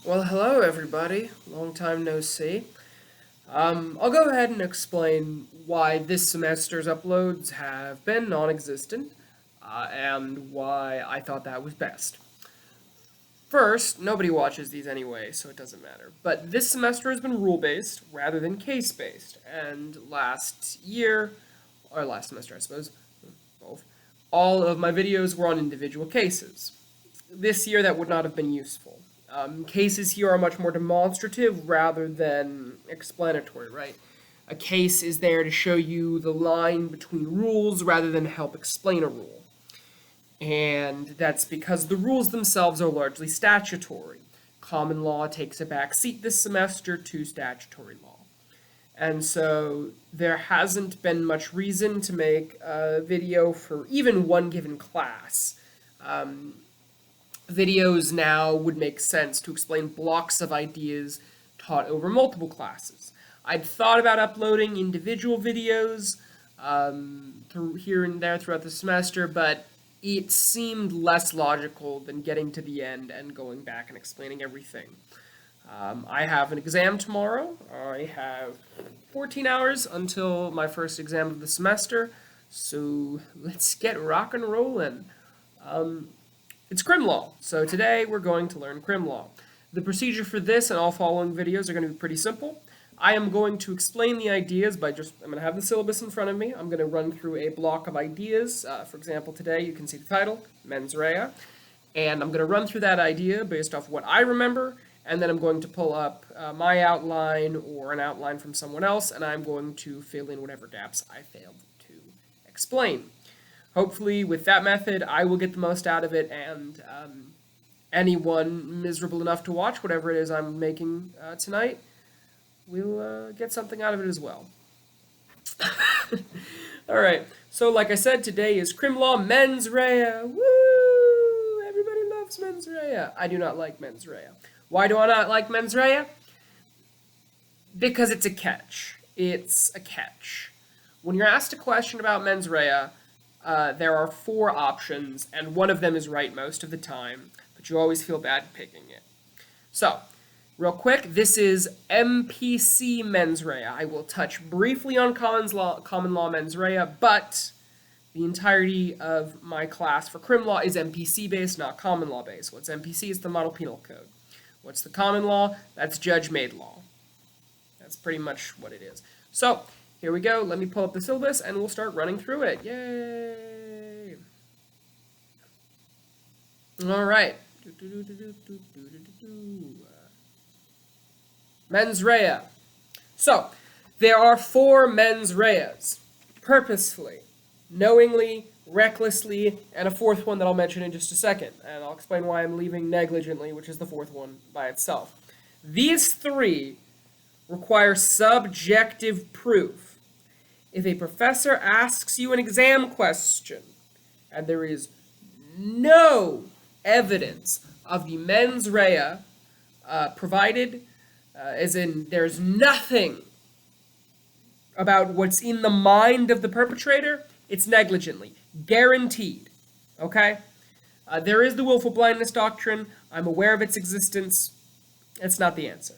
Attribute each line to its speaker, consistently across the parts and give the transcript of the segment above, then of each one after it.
Speaker 1: Well, hello everybody. Long time no see. I'll go ahead and explain why this semester's uploads have been non-existent, and why I thought that was best. First, nobody watches these anyway, so it doesn't matter. But this semester has been rule-based rather than case-based, and last year, or last semester I suppose, both, all of my videos were on individual cases. This year that would not have been useful. Cases here are much more demonstrative rather than explanatory, right? A case is there to show you the line between rules rather than help explain a rule. And that's because the rules themselves are largely statutory. Common law takes a back seat this semester to statutory law. And so there hasn't been much reason to make a video for even one given class. Videos now would make sense to explain blocks of ideas taught over multiple classes. I'd thought about uploading individual videos through here and there throughout the semester, but it seemed less logical than getting to the end and going back and explaining everything. I have an exam tomorrow. I have 14 hours until my first exam of the semester, so let's get rock and rollin'. It's crim law, so today we're going to learn crim law. The procedure for this and all following videos are going to be pretty simple. I am going to explain the ideas I'm going to have the syllabus in front of me. I'm going to run through a block of ideas. For example, today you can see the title, mens rea. And I'm going to run through that idea based off what I remember, and then I'm going to pull up my outline or an outline from someone else, and I'm going to fill in whatever gaps I failed to explain. Hopefully, with that method, I will get the most out of it, and anyone miserable enough to watch whatever it is I'm making tonight will get something out of it as well. Alright, so like I said, today is crim law mens rea. Woo! Everybody loves mens rea. I do not like mens rea. Why do I not like mens rea? Because it's a catch. It's a catch. When you're asked a question about mens rea, there are four options, and one of them is right most of the time, but you always feel bad picking it. So, real quick, this is MPC mens rea. I will touch briefly on common law mens rea, but the entirety of my class for crim law is MPC based, not common law based. What's MPC? It's the Model Penal Code. What's the common law? That's judge-made law. That's pretty much what it is. So, here we go. Let me pull up the syllabus and we'll start running through it. Yay! All right. Mens rea. So, there are four mens reas. Purposefully, knowingly, recklessly, and a fourth one that I'll mention in just a second. And I'll explain why I'm leaving negligently, which is the fourth one by itself. These three require subjective proof. If a professor asks you an exam question and there is no evidence of the mens rea provided, as in there's nothing about what's in the mind of the perpetrator, it's negligently. Guaranteed. Okay? There is the willful blindness doctrine. I'm aware of its existence. It's not the answer.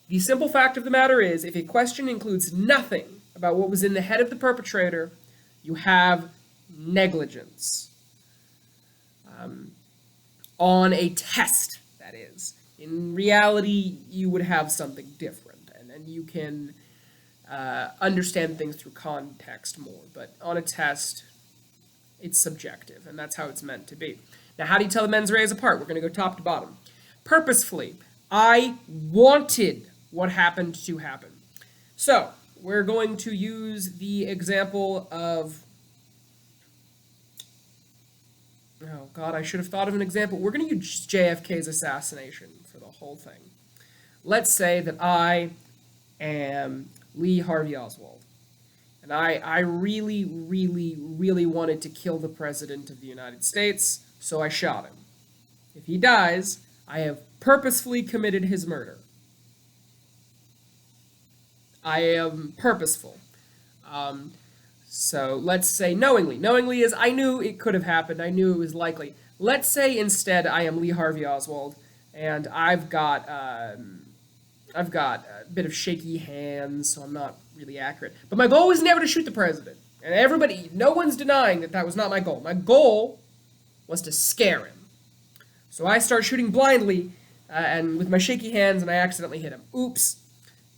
Speaker 1: The simple fact of the matter is, if a question includes nothing about what was in the head of the perpetrator, you have negligence. On a test, that is. In reality, you would have something different, and then you can understand things through context more. But on a test, it's subjective, and that's how it's meant to be. Now, how do you tell the mens reas apart? We're going to go top to bottom. Purposefully, I wanted what happened to happen. So, we're going to use the example of... Oh, God, I should have thought of an example. We're going to use JFK's assassination for the whole thing. Let's say that I am Lee Harvey Oswald, and I really, really, really wanted to kill the President of the United States, so I shot him. If he dies, I have purposefully committed his murder. I am purposeful. So let's say knowingly. Knowingly is I knew it could have happened. I knew it was likely. Let's say instead I am Lee Harvey Oswald. and I've got a bit of shaky hands, so I'm not really accurate. But my goal was never to shoot the president. And everybody, no one's denying that that was not my goal. My goal was to scare him. So I start shooting blindly, and with my shaky hands, and I accidentally hit him. Oops.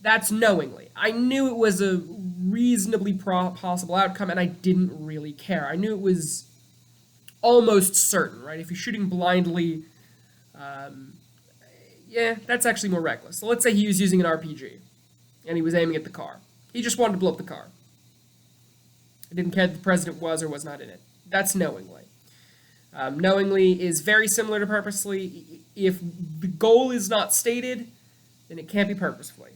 Speaker 1: That's knowingly. I knew it was a reasonably possible outcome, and I didn't really care. I knew it was almost certain, right? If you're shooting blindly, um, yeah, that's actually more reckless. So let's say he was using an RPG, and he was aiming at the car. He just wanted to blow up the car. He didn't care that the president was or was not in it. That's knowingly. Knowingly is very similar to purposely. If the goal is not stated, then it can't be purposefully.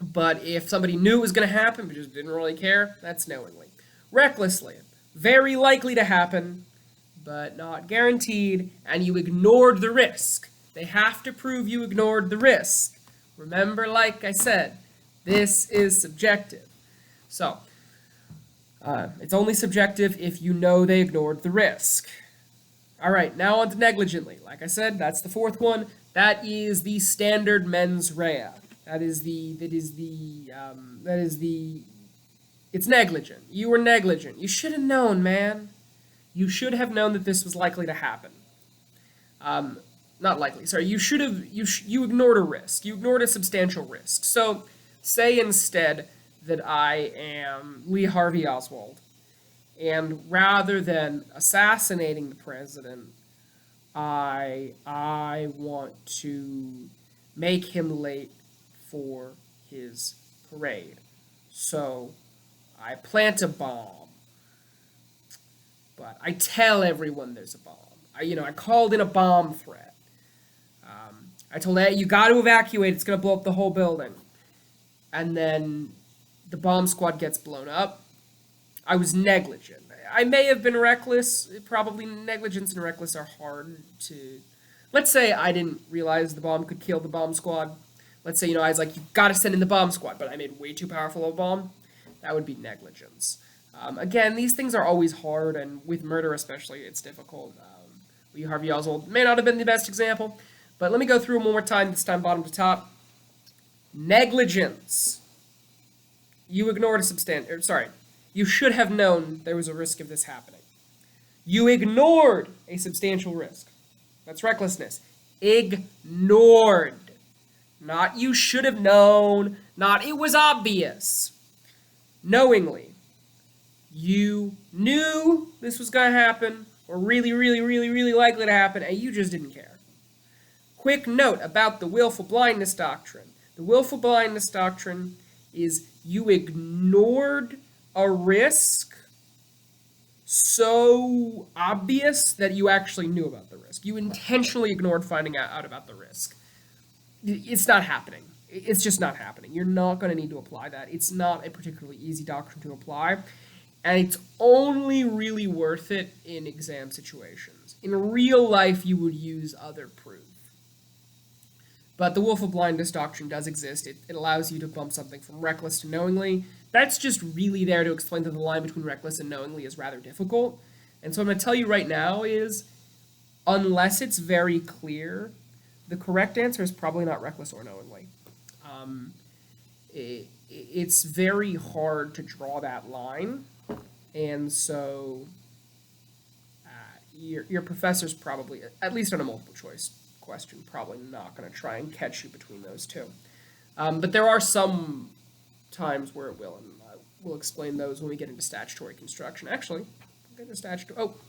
Speaker 1: But if somebody knew it was going to happen but just didn't really care, that's knowingly. Recklessly, very likely to happen, but not guaranteed, and you ignored the risk. They have to prove you ignored the risk. Remember, like I said, this is subjective. So, it's only subjective if you know they ignored the risk. All right, now on to negligently. Like I said, that's the fourth one. That is the standard mens rea. It's negligent. You were negligent. You should have known, man. You should have known that this was likely to happen. Not likely, sorry. You ignored a risk. You ignored a substantial risk. So, say instead that I am Lee Harvey Oswald, and rather than assassinating the president, I want to make him late for his parade. So I plant a bomb, but I tell everyone there's a bomb. I called in a bomb threat. I told you got to evacuate. It's gonna blow up the whole building, and then the bomb squad gets blown up. I was negligent. I may have been reckless. Probably negligence and reckless are hard to. Let's say I didn't realize the bomb could kill the bomb squad. Let's say, I was like, you gotta send in the bomb squad, but I made way too powerful of a bomb. That would be negligence. Again, these things are always hard, and with murder especially, it's difficult. Lee Harvey Oswald may not have been the best example, but let me go through them one more time, this time bottom to top. Negligence. You ignored you should have known there was a risk of this happening. You ignored a substantial risk. That's recklessness. Ignored. Not you should have known, not it was obvious. Knowingly. You knew this was going to happen, or really, really, really, really likely to happen, and you just didn't care. Quick note about the willful blindness doctrine. The willful blindness doctrine is you ignored a risk so obvious that you actually knew about the risk. You intentionally ignored finding out about the risk. It's not happening. It's just not happening. You're not going to need to apply that. It's not a particularly easy doctrine to apply, and it's only really worth it in exam situations. In real life, you would use other proof. But the willful blindness doctrine does exist. It allows you to bump something from reckless to knowingly. That's just really there to explain that the line between reckless and knowingly is rather difficult. And so what I'm going to tell you right now is, unless it's very clear, the correct answer is probably not reckless or knowingly. It's very hard to draw that line, and so your professor's probably, at least on a multiple choice question, probably not going to try and catch you between those two. But there are some times where it will, and we'll explain those when we get into statutory construction. Actually,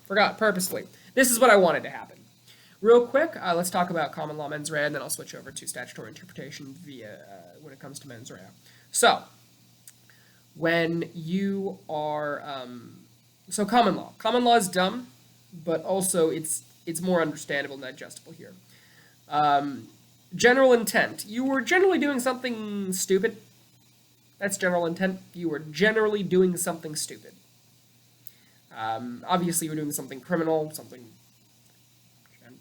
Speaker 1: forgot, purposely. This is what I wanted to happen. Real quick, let's talk about common law mens rea, and then I'll switch over to statutory interpretation when it comes to mens rea. So, when you are, common law is dumb, but also it's more understandable and digestible here. General intent. You were generally doing something stupid. That's general intent. You were generally doing something stupid. Obviously, you were doing something criminal, something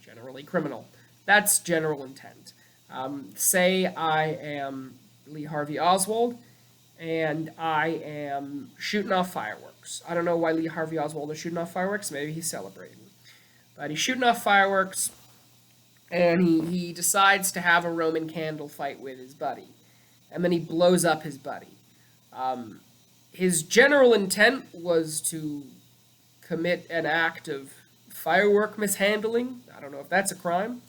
Speaker 1: generally criminal. That's general intent. Say I am Lee Harvey Oswald, and I am shooting off fireworks. I don't know why Lee Harvey Oswald is shooting off fireworks. Maybe he's celebrating. But he's shooting off fireworks, and he decides to have a Roman candle fight with his buddy, and then he blows up his buddy. His general intent was to commit an act of firework mishandling. I don't know if that's a crime.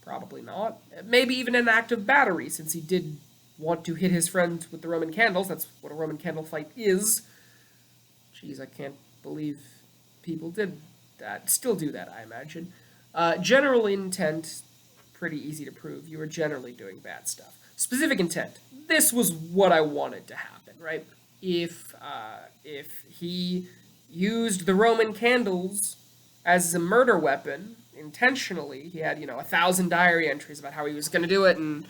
Speaker 1: Probably not. Maybe even an act of battery, since he did want to hit his friend with the Roman candles. That's what a Roman candle fight is. Jeez, I can't believe people did that. Still do that, I imagine. General intent, pretty easy to prove. You were generally doing bad stuff. Specific intent. This was what I wanted to happen, right? If he used the Roman candles as a murder weapon intentionally, he had 1,000 diary entries about how he was going to do it, and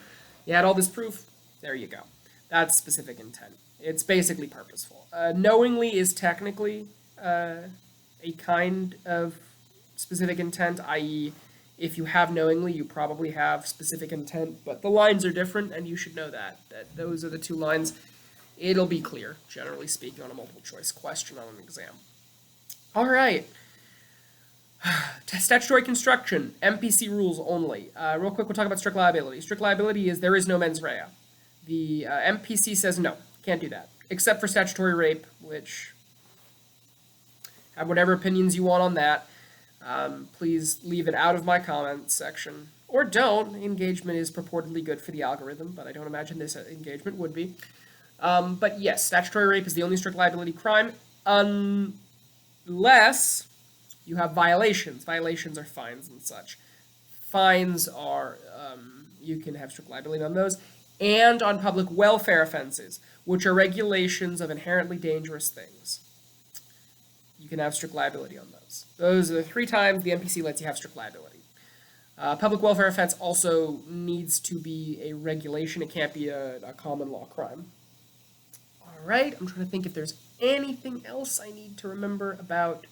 Speaker 1: he had all this proof. There you go. That's specific intent. It's basically purposeful. Knowingly is technically a kind of specific intent, i.e., if you have knowingly, you probably have specific intent, but the lines are different, and you should know that those are the two lines. It'll be clear, generally speaking, on a multiple choice question on an exam. All right. Statutory construction, MPC rules only. Real quick, we'll talk about strict liability. Strict liability is there is no mens rea. The MPC says no, can't do that, except for statutory rape, which have whatever opinions you want on that. Please leave it out of my comments section, or don't. Engagement is purportedly good for the algorithm, but I don't imagine this engagement would be. But yes, statutory rape is the only strict liability crime, unless you have violations. Violations are fines and such. Fines are, you can have strict liability on those, and on public welfare offenses, which are regulations of inherently dangerous things. You can have strict liability on those. Those are the 3 times the MPC lets you have strict liability. Public welfare offense also needs to be a regulation. It can't be a common law crime. All right, I'm trying to think if there's anything else I need to remember about.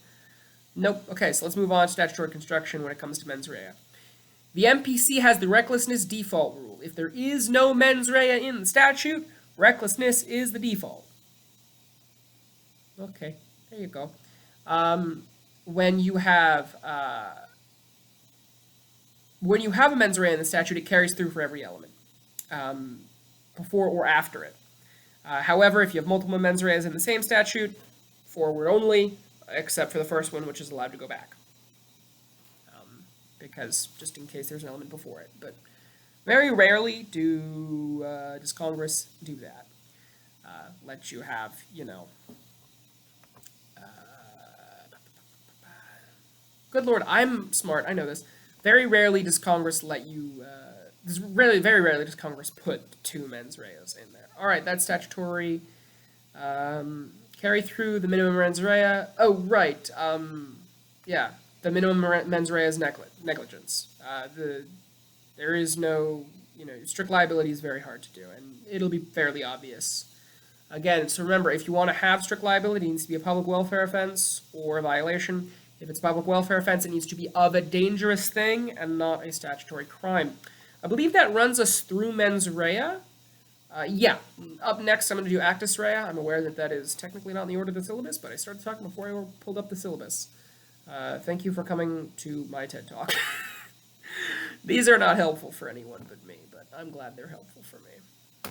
Speaker 1: Nope. Okay, so let's move on to statutory construction when it comes to mens rea. The MPC has the recklessness default rule. If there is no mens rea in the statute, recklessness is the default. Okay, there you go. When you have a mens rea in the statute, it carries through for every element, before or after it. However, if you have multiple mens reas in the same statute, forward only, except for the first one, which is allowed to go back. Because just in case there's an element before it. But very rarely does Congress do that. Let you have, good Lord, I'm smart, I know this. Very rarely does Congress let you, very rarely does Congress put 2 mens reas in there. All right, that's statutory. Carry through the minimum mens rea. Oh, right. Yeah, the minimum mens rea is negligence. There is no, strict liability is very hard to do, and it'll be fairly obvious. Again, so remember, if you want to have strict liability, it needs to be a public welfare offense or a violation. If it's a public welfare offense, it needs to be of a dangerous thing and not a statutory crime. I believe that runs us through mens rea. Yeah, up next I'm going to do actus rea. I'm aware that is technically not in the order of the syllabus, but I started talking before I pulled up the syllabus. Thank you for coming to my TED Talk. These are not helpful for anyone but me, but I'm glad they're helpful for me.